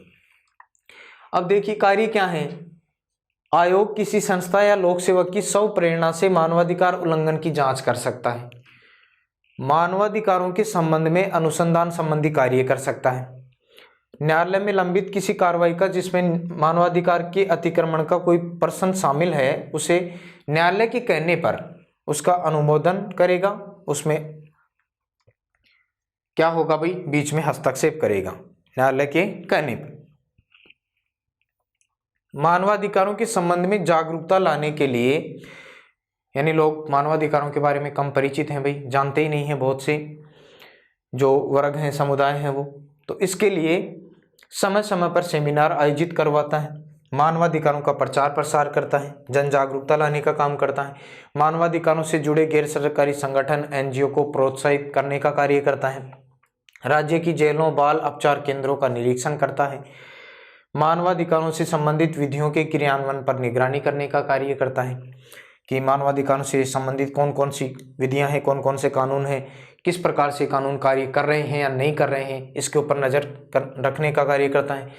अब देखिए कार्य क्या है। आयोग किसी संस्था या लोक सेवक की स्व प्रेरणा से मानवाधिकार उल्लंघन की जांच कर सकता है, मानवाधिकारों के संबंध में अनुसंधान संबंधी कार्य कर सकता है, न्यायालय में लंबित किसी कार्रवाई का जिसमें मानवाधिकार के अतिक्रमण का कोई प्रश्न शामिल है, उसे न्यायालय के कहने पर उसका अनुमोदन करेगा, उसमें क्या होगा भाई, बीच में हस्तक्षेप करेगा न्यायालय के कहने पर। मानवाधिकारों के संबंध में जागरूकता लाने के लिए, यानी लोग मानवाधिकारों के बारे में कम परिचित हैं भाई, जानते ही नहीं हैं बहुत से जो वर्ग हैं, समुदाय हैं वो, तो इसके लिए समय समय पर सेमिनार आयोजित करवाता है, मानवाधिकारों का प्रचार प्रसार करता है, जन जागरूकता लाने का काम करता है, मानवाधिकारों से जुड़े गैर सरकारी संगठन एनजीओ को प्रोत्साहित करने का कार्य करता है, राज्य की जेलों बाल उपचार केंद्रों का निरीक्षण करता है, मानवाधिकारों से संबंधित विधियों के क्रियान्वयन पर निगरानी करने का कार्य करता है कि मानवाधिकारों से संबंधित कौन कौन सी विधियां हैं, कौन कौन से कानून हैं, किस प्रकार से कानून कार्य कर रहे हैं या नहीं कर रहे हैं, इसके ऊपर नज़र रखने का कार्य करता है।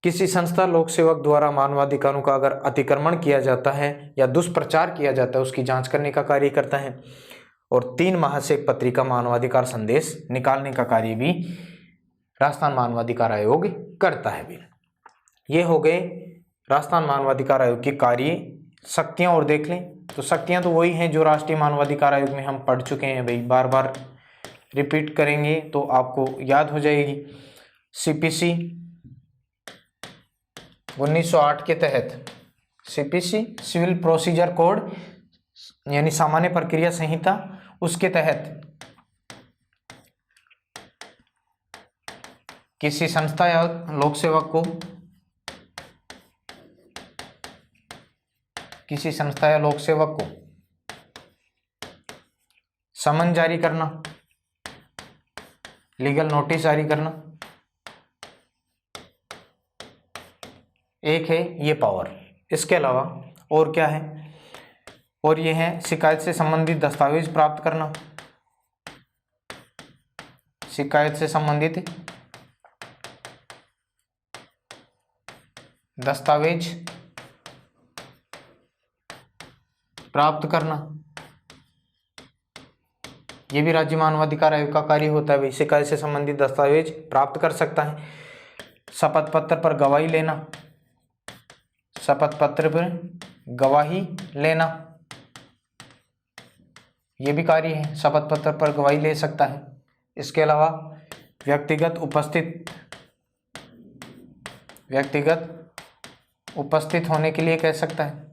किसी संस्था लोक सेवक द्वारा मानवाधिकारों का अगर अतिक्रमण किया जाता है या दुष्प्रचार किया जाता है, उसकी जांच करने का कार्य करता है। और 3 माह से एक पत्रिका मानवाधिकार संदेश निकालने का कार्य भी राजस्थान मानवाधिकार आयोग करता है भी। ये हो गए राजस्थान मानवाधिकार आयोग के कार्य। शक्तियाँ और देख लें तो शक्तियाँ तो वही हैं जो राष्ट्रीय मानवाधिकार आयोग में हम पढ़ चुके हैं भाई, बार बार रिपीट करेंगे तो आपको याद हो जाएगी। सीपीसी 1908 के तहत, सीपीसी सिविल प्रोसीजर कोड यानी सामान्य प्रक्रिया संहिता, उसके तहत किसी संस्था या लोक सेवक को, किसी संस्था या लोक सेवक को समन जारी करना, लीगल नोटिस जारी करना, एक है ये पावर। इसके अलावा और क्या है, और ये है शिकायत से संबंधित दस्तावेज प्राप्त करना, शिकायत से संबंधित दस्तावेज प्राप्त करना, ये भी राज्य मानवाधिकार आयोग का कार्य होता है भाई, शिकायत से संबंधित दस्तावेज प्राप्त कर सकता है। शपथ पत्र पर गवाही लेना, शपथ पत्र पर गवाही लेना, ये भी कार्य है, शपथ पत्र पर गवाही ले सकता है। इसके अलावा व्यक्तिगत उपस्थित होने के लिए कह सकता है।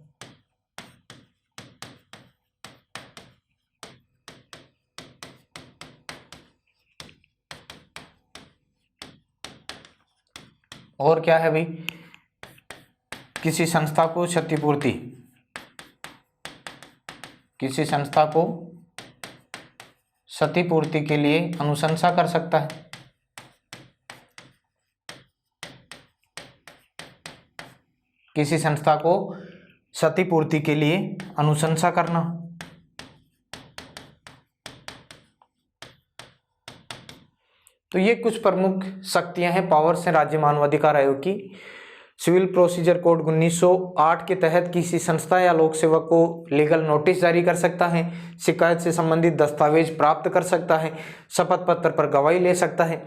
और क्या है भाई, किसी संस्था को क्षतिपूर्ति, किसी संस्था को क्षतिपूर्ति के लिए अनुशंसा कर सकता है। किसी संस्था को क्षतिपूर्ति के लिए अनुशंसा करना। तो ये कुछ प्रमुख शक्तियां हैं, पावर्स हैं राज्य मानवाधिकार आयोग की। सिविल प्रोसीजर कोड 1908 के तहत किसी संस्था या लोक सेवक को लीगल नोटिस जारी कर सकता है, शिकायत से संबंधित दस्तावेज प्राप्त कर सकता है, शपथ पत्र पर गवाही ले सकता है,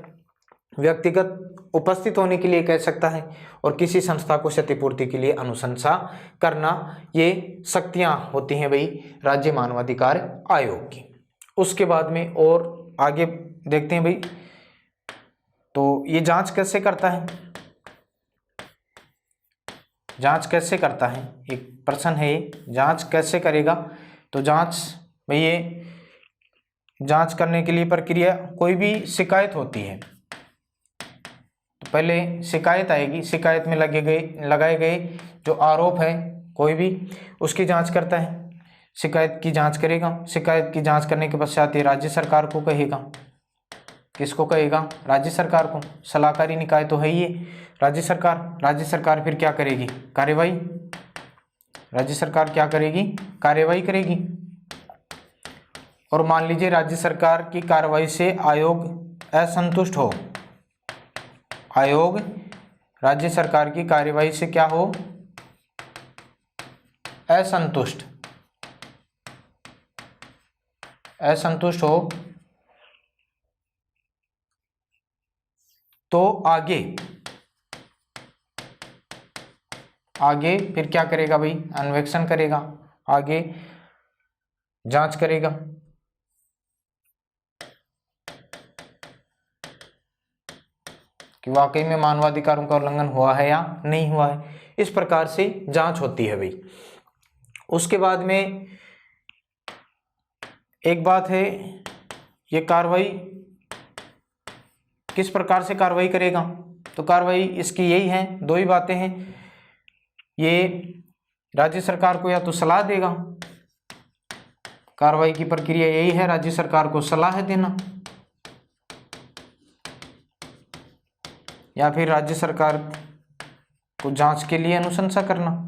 व्यक्तिगत उपस्थित होने के लिए कह सकता है, और किसी संस्था को क्षतिपूर्ति के लिए अनुशंसा करना। ये शक्तियां होती हैं भाई राज्य मानवाधिकार आयोग की। उसके बाद में और आगे देखते हैं भाई, तो ये जांच कैसे करता है, जांच कैसे करता है, एक प्रश्न है ये, जांच कैसे करेगा। तो जांच भाई, ये जांच करने के लिए प्रक्रिया, कोई भी शिकायत होती है तो पहले शिकायत आएगी, शिकायत में लगाए गए जो आरोप है कोई भी, उसकी जांच करता है, शिकायत की जांच करेगा। शिकायत की जांच करने के पश्चात ये राज्य सरकार को कहेगा। किसको कहेगा? राज्य सरकार को। सलाहकारी निकाय तो है ये राज्य सरकार। राज्य सरकार फिर क्या करेगी? कार्यवाही। राज्य सरकार क्या करेगी? कार्यवाही करेगी। और मान लीजिए राज्य सरकार की कार्रवाई से आयोग असंतुष्ट हो, आयोग राज्य सरकार की कार्यवाही से क्या हो? असंतुष्ट, असंतुष्ट हो तो आगे फिर क्या करेगा भाई, अन्वेषण करेगा, आगे जांच करेगा। कि वाकई में मानवाधिकारों का उल्लंघन हुआ है या नहीं हुआ है। इस प्रकार से जांच होती है भाई। उसके बाद में एक बात है, ये कार्रवाई किस प्रकार से कार्रवाई करेगा, तो कार्रवाई इसकी यही है, दो ही बातें हैं। ये राज्य सरकार को या तो सलाह देगा, कार्रवाई की प्रक्रिया यही है, राज्य सरकार को सलाह देना, या फिर राज्य सरकार को जांच के लिए अनुशंसा करना।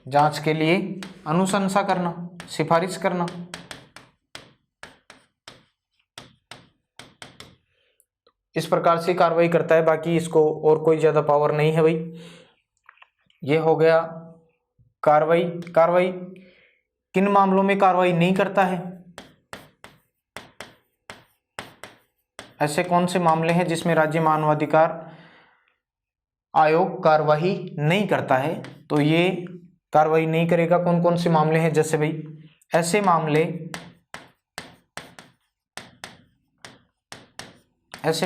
जांच के लिए अनुशंसा करना, सिफारिश करना। इस प्रकार से कार्रवाई करता है, बाकी इसको और कोई ज्यादा पावर नहीं है भाई। ये हो गया कार्रवाई। कार्रवाई किन मामलों में कार्रवाई नहीं करता है, ऐसे कौन से मामले हैं जिसमें राज्य मानवाधिकार आयोग कार्रवाई नहीं करता है, तो ये कार्रवाई नहीं करेगा। कौन कौन से मामले हैं, जैसे भाई ऐसे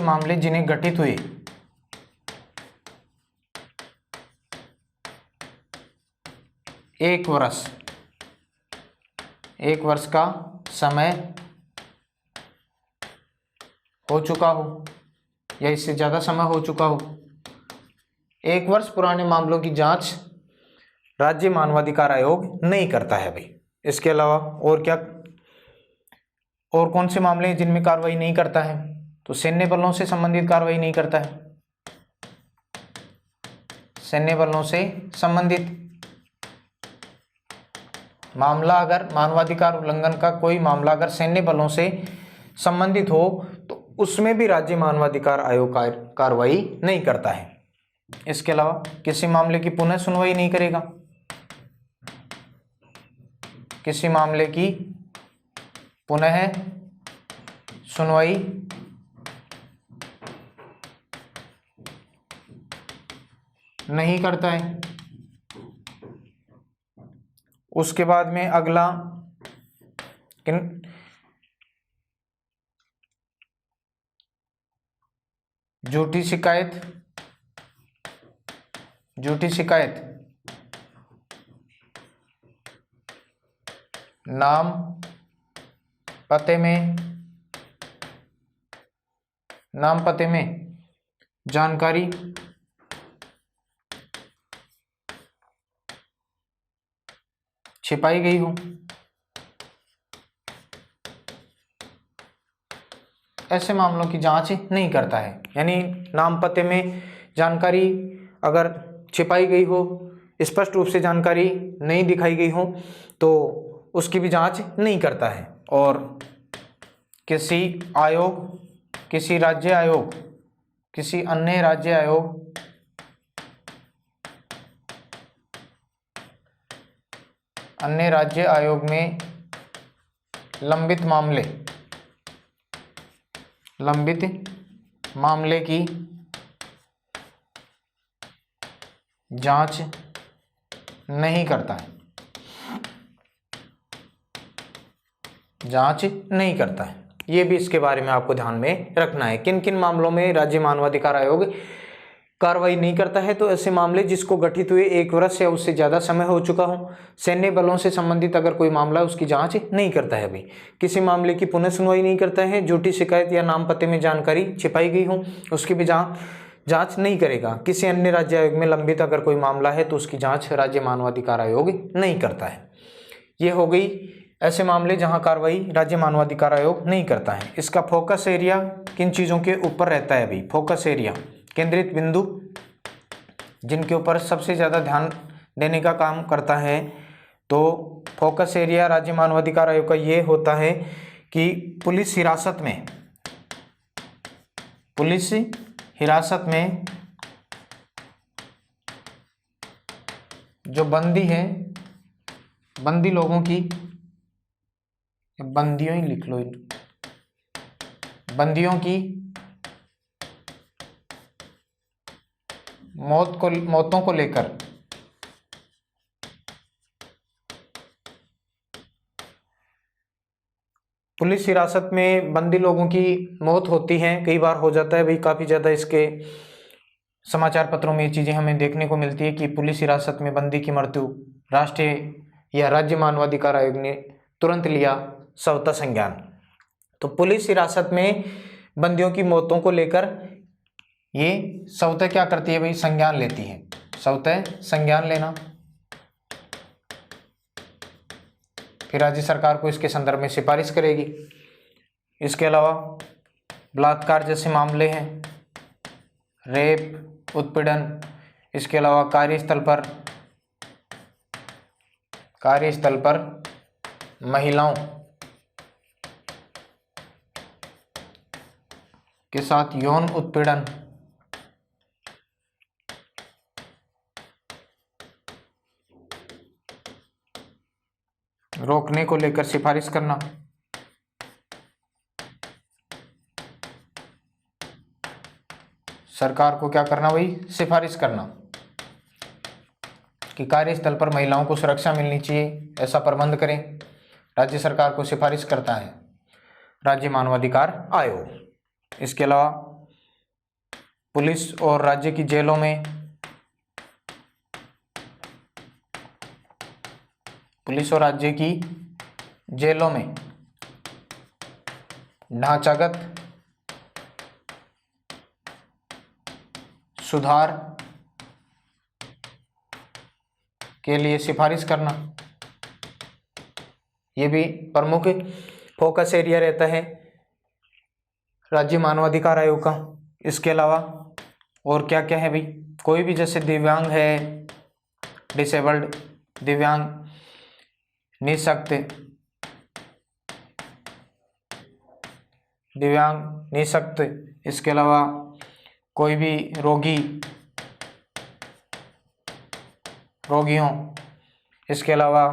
मामले जिन्हें गठित हुए एक वर्ष का समय हो चुका हो या इससे ज्यादा समय हो चुका हो। 1 वर्ष पुराने मामलों की जांच राज्य मानवाधिकार आयोग नहीं करता है भाई। इसके अलावा और क्या, और कौन से मामले हैं जिनमें कार्रवाई नहीं करता है, तो सैन्य बलों से संबंधित कार्रवाई नहीं करता है। सैन्य बलों से संबंधित मामला, अगर मानवाधिकार उल्लंघन का कोई मामला अगर सैन्य बलों से संबंधित हो तो उसमें भी राज्य मानवाधिकार आयोग कार्रवाई नहीं करता है। इसके अलावा किसी मामले की पुनः सुनवाई नहीं करेगा, किसी मामले की पुनः सुनवाई नहीं करता है। उसके बाद में अगला झूठी शिकायत नाम पते में जानकारी छिपाई गई हो, ऐसे मामलों की जांच नहीं करता है। यानी नाम पते में जानकारी अगर छिपाई गई हो, स्पष्ट रूप से जानकारी नहीं दिखाई गई हो, तो उसकी भी जांच नहीं करता है। और किसी आयोग, किसी राज्य आयोग, किसी अन्य राज्य आयोग में लंबित मामले की जांच नहीं करता है, जांच नहीं करता है। ये भी इसके बारे में आपको ध्यान में रखना है, किन किन मामलों में राज्य मानवाधिकार आयोग कार्रवाई नहीं करता है। तो ऐसे मामले जिसको गठित हुए 1 वर्ष या उससे ज्यादा समय हो चुका हो, सैन्य बलों से संबंधित अगर कोई मामला है उसकी जांच नहीं करता है भाई। किसी मामले की पुनः सुनवाई नहीं करता है, झूठी शिकायत या नाम पते में जानकारी छिपाई गई हो उसकी भी जांच नहीं करेगा। किसी अन्य राज्य आयोग में लंबित अगर कोई मामला है तो उसकी जांच राज्य मानवाधिकार आयोग नहीं करता है। ये हो गई ऐसे मामले जहां कार्रवाई राज्य मानवाधिकार आयोग नहीं करता है। इसका फोकस एरिया किन चीजों के ऊपर रहता है भाई, फोकस एरिया केंद्रित बिंदु जिनके ऊपर सबसे ज्यादा ध्यान देने का काम करता है, तो फोकस एरिया राज्य मानवाधिकार आयोग का ये होता है कि पुलिस हिरासत में जो बंदी है, बंदी लोगों की बंदियों ही लिख लो, बंदियों की मौतों को लेकर पुलिस हिरासत में बंदी लोगों की मौत होती है, कई बार हो जाता है भाई, काफ़ी ज़्यादा इसके समाचार पत्रों में ये चीज़ें हमें देखने को मिलती है कि पुलिस हिरासत में बंदी की मृत्यु, राष्ट्रीय या राज्य मानवाधिकार आयोग ने तुरंत लिया स्वतः संज्ञान। तो पुलिस हिरासत में बंदियों की मौतों को लेकर ये स्वतः क्या करती है भाई, संज्ञान लेती है, स्वतः संज्ञान लेना। फिर राज्य सरकार को इसके संदर्भ में सिफारिश करेगी। इसके अलावा बलात्कार जैसे मामले हैं, रेप, उत्पीड़न, इसके अलावा कार्यस्थल पर महिलाओं के साथ यौन उत्पीड़न, रोकने को लेकर सिफारिश करना। सरकार को क्या करना भाई, सिफारिश करना कि कार्यस्थल पर महिलाओं को सुरक्षा मिलनी चाहिए, ऐसा प्रबंध करें। राज्य सरकार को सिफारिश करता है राज्य मानवाधिकार आयोग। इसके अलावा पुलिस और राज्य की जेलों में ढांचागत सुधार के लिए सिफारिश करना, ये भी प्रमुख फोकस एरिया रहता है राज्य मानवाधिकार आयोग का। इसके अलावा और क्या क्या है भाई, कोई भी जैसे दिव्यांग है, डिसेबल्ड, दिव्यांग, निःशक्त, इसके अलावा कोई भी रोगियों, इसके अलावा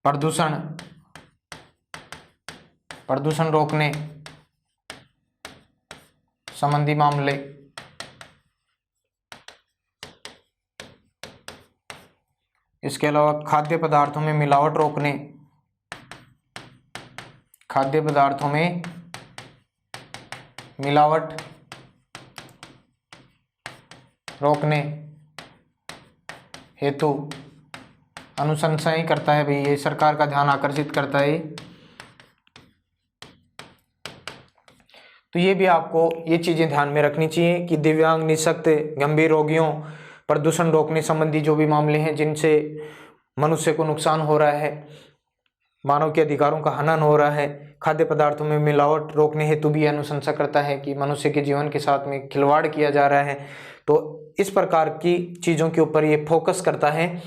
प्रदूषण रोकने संबंधी मामले, इसके अलावा खाद्य पदार्थों में मिलावट रोकने हेतु अनुशंसाएं करता है भाई, ये सरकार का ध्यान आकर्षित करता है। तो ये भी आपको ये चीज़ें ध्यान में रखनी चाहिए कि दिव्यांग, निःशक्त, गंभीर रोगियों, प्रदूषण रोकने संबंधी जो भी मामले हैं जिनसे मनुष्य को नुकसान हो रहा है, मानव के अधिकारों का हनन हो रहा है, खाद्य पदार्थों में मिलावट रोकने हेतु भी अनुशंसा करता है कि मनुष्य के जीवन के साथ में खिलवाड़ किया जा रहा है। तो इस प्रकार की चीज़ों के ऊपर ये फोकस करता है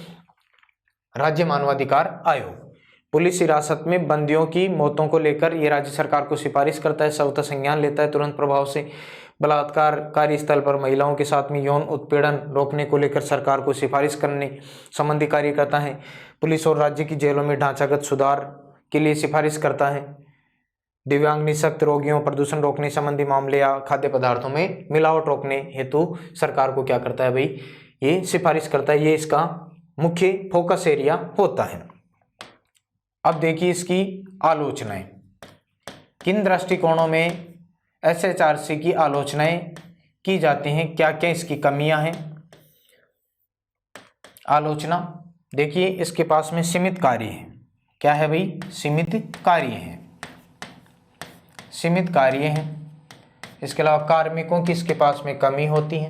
राज्य मानवाधिकार आयोग। पुलिस हिरासत में बंदियों की मौतों को लेकर ये राज्य सरकार को सिफारिश करता है, स्वतः संज्ञान लेता है तुरंत प्रभाव से। बलात्कार, कार्यस्थल पर महिलाओं के साथ में यौन उत्पीड़न रोकने को लेकर सरकार को सिफारिश करने संबंधी कार्य करता है। पुलिस और राज्य की जेलों में ढांचागत सुधार के लिए सिफारिश करता है। दिव्यांग, निःशक्त, रोगियों, प्रदूषण रोकने संबंधी मामले या खाद्य पदार्थों में मिलावट रोकने हेतु सरकार को क्या करता है भाई, ये सिफारिश करता है। ये इसका मुख्य फोकस एरिया होता है। अब देखिए इसकी आलोचनाएं, किन दृष्टिकोणों में एसएचआरसी की आलोचनाएं की जाती हैं, क्या क्या इसकी कमियां हैं। आलोचना देखिए, इसके पास में सीमित कार्य है। क्या है भाई, सीमित कार्य है, सीमित कार्य हैं। इसके अलावा कार्मिकों की इसके पास में कमी होती है,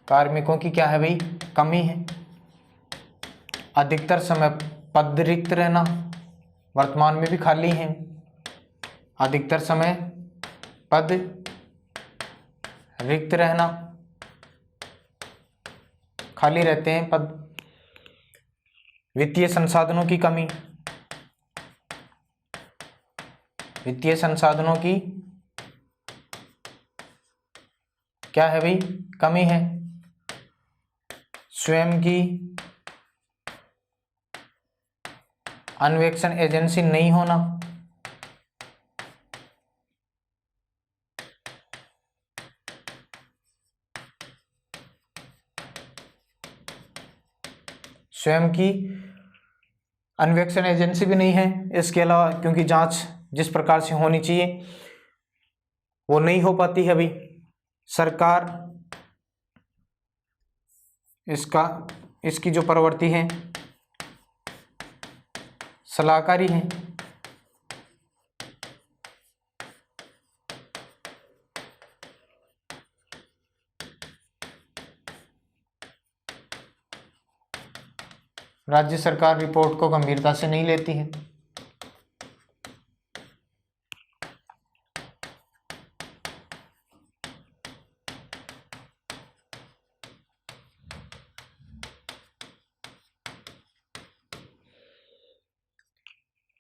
कार्मिकों की क्या है भाई, कमी है। अधिकतर समय पद रिक्त रहना, वर्तमान में भी खाली हैं, अधिकतर समय पद रिक्त रहना, खाली रहते हैं पद। वित्तीय संसाधनों की कमी, वित्तीय संसाधनों की क्या है भाई, कमी है। स्वयं की अन्वेषण एजेंसी नहीं होना, स्वयं की अन्वेषण एजेंसी भी नहीं है। इसके अलावा क्योंकि जांच जिस प्रकार से होनी चाहिए वो नहीं हो पाती है अभी, सरकार इसकी जो प्रवृत्ति है सलाहकारी है। राज्य सरकार रिपोर्ट को गंभीरता से नहीं लेती है।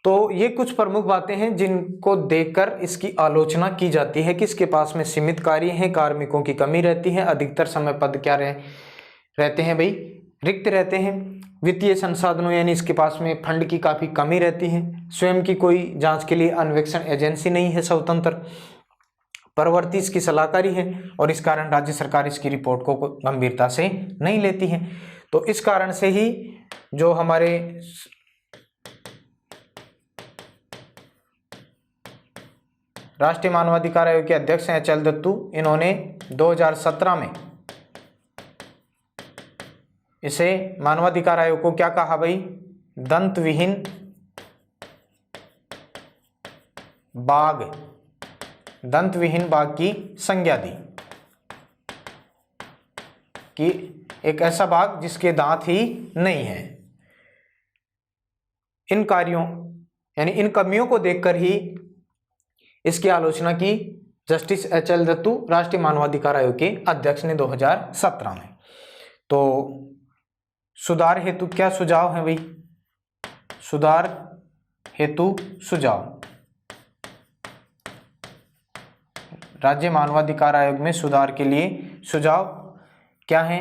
तो ये कुछ प्रमुख बातें हैं जिनको देखकर इसकी आलोचना की जाती है कि इसके पास में सीमित कार्य हैं, कार्मिकों की कमी रहती है, अधिकतर समय पद क्या रहते हैं भाई, रिक्त रहते हैं, वित्तीय संसाधनों यानी इसके पास में फंड की काफ़ी कमी रहती है, स्वयं की कोई जांच के लिए अन्वेषण एजेंसी नहीं है स्वतंत्र, प्रवृत्ति इसकी सलाहकारी है और इस कारण राज्य सरकार इसकी रिपोर्ट को गंभीरता से नहीं लेती है। तो इस कारण से ही जो हमारे राष्ट्रीय मानवाधिकार आयोग के अध्यक्ष हैं अचल दत्तू, इन्होंने 2017 में इसे मानवाधिकार आयोग को क्या कहा भाई, दंत विहीन बाघ की संज्ञा दी कि एक ऐसा बाघ जिसके दांत ही नहीं है। इन कार्यों यानी इन कमियों को देखकर ही इसकी आलोचना की जस्टिस एच.एल. दत्तू राष्ट्रीय मानवाधिकार आयोग के अध्यक्ष ने 2017 में। तो सुधार हेतु क्या सुझाव है भाई, सुधार हेतु सुझाव, राज्य मानवाधिकार आयोग में सुधार के लिए सुझाव क्या है,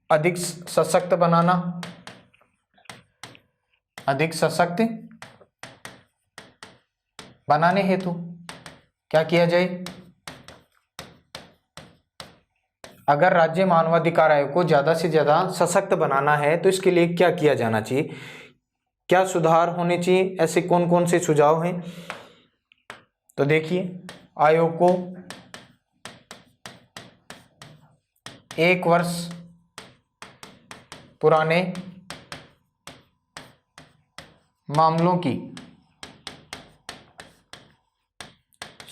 अधिक सशक्त बनाना, अधिक सशक्त बनाने हेतु क्या किया जाए, अगर राज्य मानवाधिकार आयोग को ज़्यादा से ज़्यादा सशक्त बनाना है तो इसके लिए क्या किया जाना चाहिए, क्या सुधार होने चाहिए, ऐसे कौन कौन से सुझाव हैं। तो देखिए, आयोग को 1 वर्ष पुराने मामलों की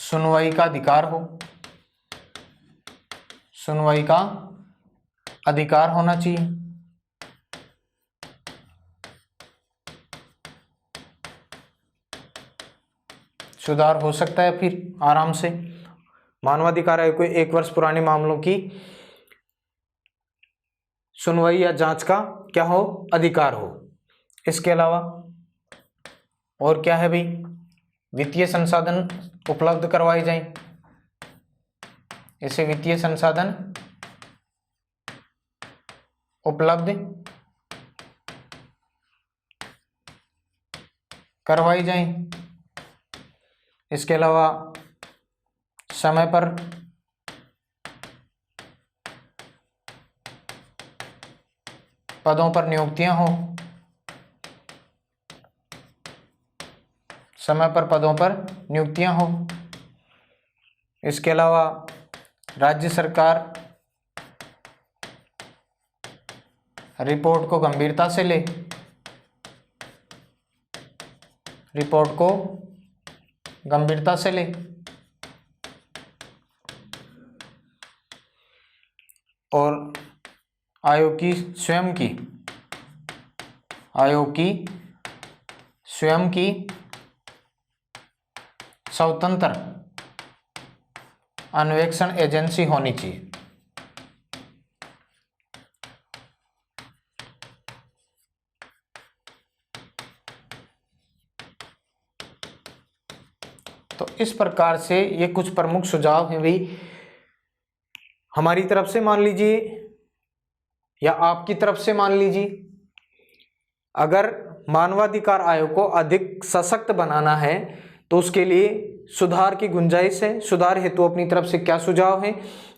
सुनवाई का अधिकार हो, सुनवाई का अधिकार होना चाहिए। सुधार हो सकता है फिर आराम से, मानवाधिकार आयोग को 1 वर्ष पुराने मामलों की सुनवाई या जांच का क्या हो, अधिकार हो। इसके अलावा और क्या है भाई, वित्तीय संसाधन उपलब्ध करवाए जाएं, इसे वित्तीय संसाधन उपलब्ध करवाई जाएं। इसके अलावा समय पर पदों पर नियुक्तियां हो, समय पर पदों पर नियुक्तियां हो। इसके अलावा राज्य सरकार रिपोर्ट को गंभीरता से ले, रिपोर्ट को गंभीरता से ले और आयोग की स्वयं की स्वतंत्र अन्वेषण एजेंसी होनी चाहिए। तो इस प्रकार से ये कुछ प्रमुख सुझाव हैं भाई, हमारी तरफ से मान लीजिए या आपकी तरफ से मान लीजिए। अगर मानवाधिकार आयोग को अधिक सशक्त बनाना है तो उसके लिए सुधार की गुंजाइश है। सुधार हेतु अपनी तरफ से क्या सुझाव है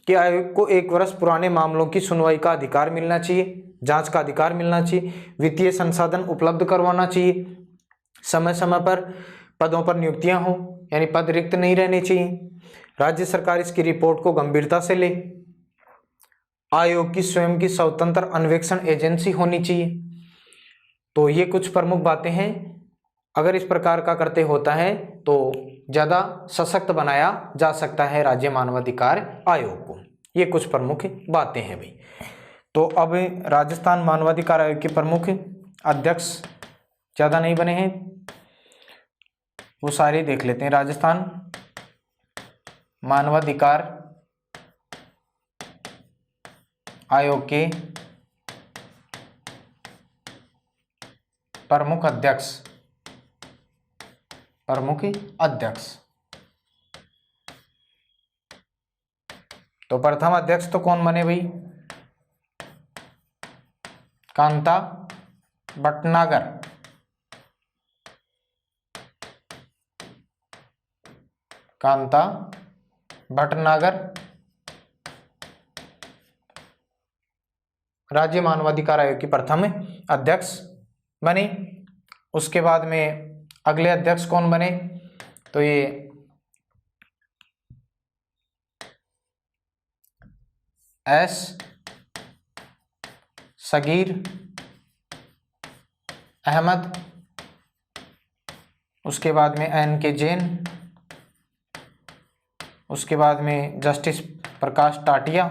कि आयोग को 1 वर्ष पुराने मामलों की सुनवाई का अधिकार मिलना चाहिए, जांच का अधिकार मिलना चाहिए, वित्तीय संसाधन उपलब्ध करवाना चाहिए, समय समय पर पदों पर नियुक्तियां हो, यानी पद रिक्त नहीं रहने चाहिए, राज्य सरकार इसकी रिपोर्ट को गंभीरता से ले, आयोग की स्वयं की स्वतंत्र अन्वेषण एजेंसी होनी चाहिए। तो ये कुछ प्रमुख बातें हैं। अगर इस प्रकार का करते होता है तो ज़्यादा सशक्त बनाया जा सकता है राज्य मानवाधिकार आयोग को। ये कुछ प्रमुख बातें हैं भाई। तो अब राजस्थान मानवाधिकार आयोग के प्रमुख अध्यक्ष ज़्यादा नहीं बने हैं, वो सारे देख लेते हैं। राजस्थान मानवाधिकार आयोग के प्रमुख अध्यक्ष तो प्रथम अध्यक्ष तो कौन बने भाई? कांता भटनागर। कांता भटनागर राज्य मानवाधिकार आयोग की प्रथम अध्यक्ष बने। उसके बाद में अगले अध्यक्ष कौन बने? तो ये एस सगीर अहमद, उसके बाद में एन के जैन, उसके बाद में जस्टिस प्रकाश टाटिया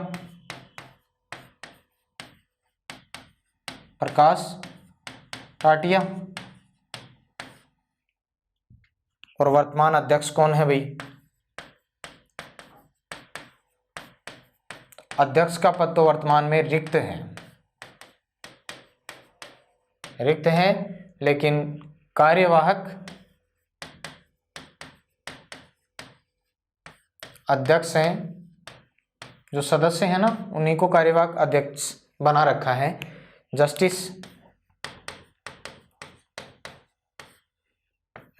और वर्तमान अध्यक्ष कौन है भाई? अध्यक्ष का पद तो वर्तमान में रिक्त है, लेकिन कार्यवाहक अध्यक्ष हैं, जो सदस्य हैं ना, उन्हीं को कार्यवाहक अध्यक्ष बना रखा है। जस्टिस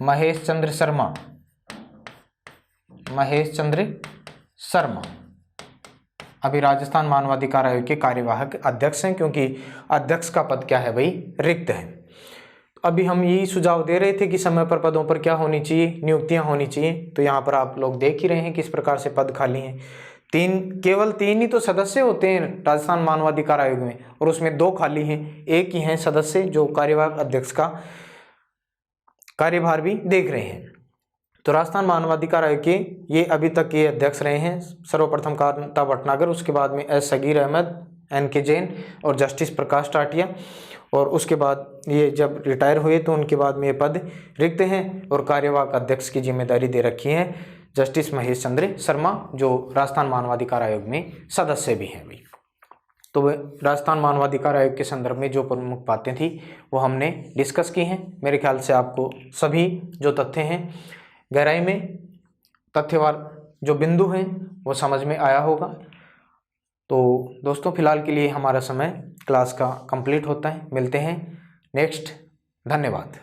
महेश चंद्र शर्मा अभी राजस्थान मानवाधिकार आयोग के कार्यवाहक अध्यक्ष हैं, क्योंकि अध्यक्ष का पद क्या है भाई? रिक्त है। अभी हम यही सुझाव दे रहे थे कि समय पर पदों पर क्या होनी चाहिए? नियुक्तियां होनी चाहिए। तो यहाँ पर आप लोग देख ही रहे हैं किस प्रकार से पद खाली हैं। केवल 3 ही तो सदस्य होते हैं राजस्थान मानवाधिकार आयोग में, और उसमें 2 खाली हैं। एक ही हैं सदस्य जो कार्यवाहक अध्यक्ष का कार्यभार भी देख रहे हैं। तो राजस्थान मानवाधिकार आयोग के ये अभी तक ये अध्यक्ष रहे हैं। सर्वप्रथम कांता भटनागर, उसके बाद में एस सगीर अहमद, एन के जैन और जस्टिस प्रकाश टाटिया, और उसके बाद ये जब रिटायर हुए तो उनके बाद में ये पद रिक्त हैं और कार्यवाहक अध्यक्ष की जिम्मेदारी दे रखी है जस्टिस महेश चंद्र शर्मा, जो राजस्थान मानवाधिकार आयोग में सदस्य भी हैं भाई। तो राजस्थान मानवाधिकार आयोग के संदर्भ में जो प्रमुख बातें थी वो हमने डिस्कस की हैं। मेरे ख्याल से आपको सभी जो तथ्य हैं, गहराई में तथ्यवार जो बिंदु हैं वो समझ में आया होगा। तो दोस्तों, फिलहाल के लिए हमारा समय क्लास का कंप्लीट होता है। मिलते हैं नेक्स्ट। धन्यवाद।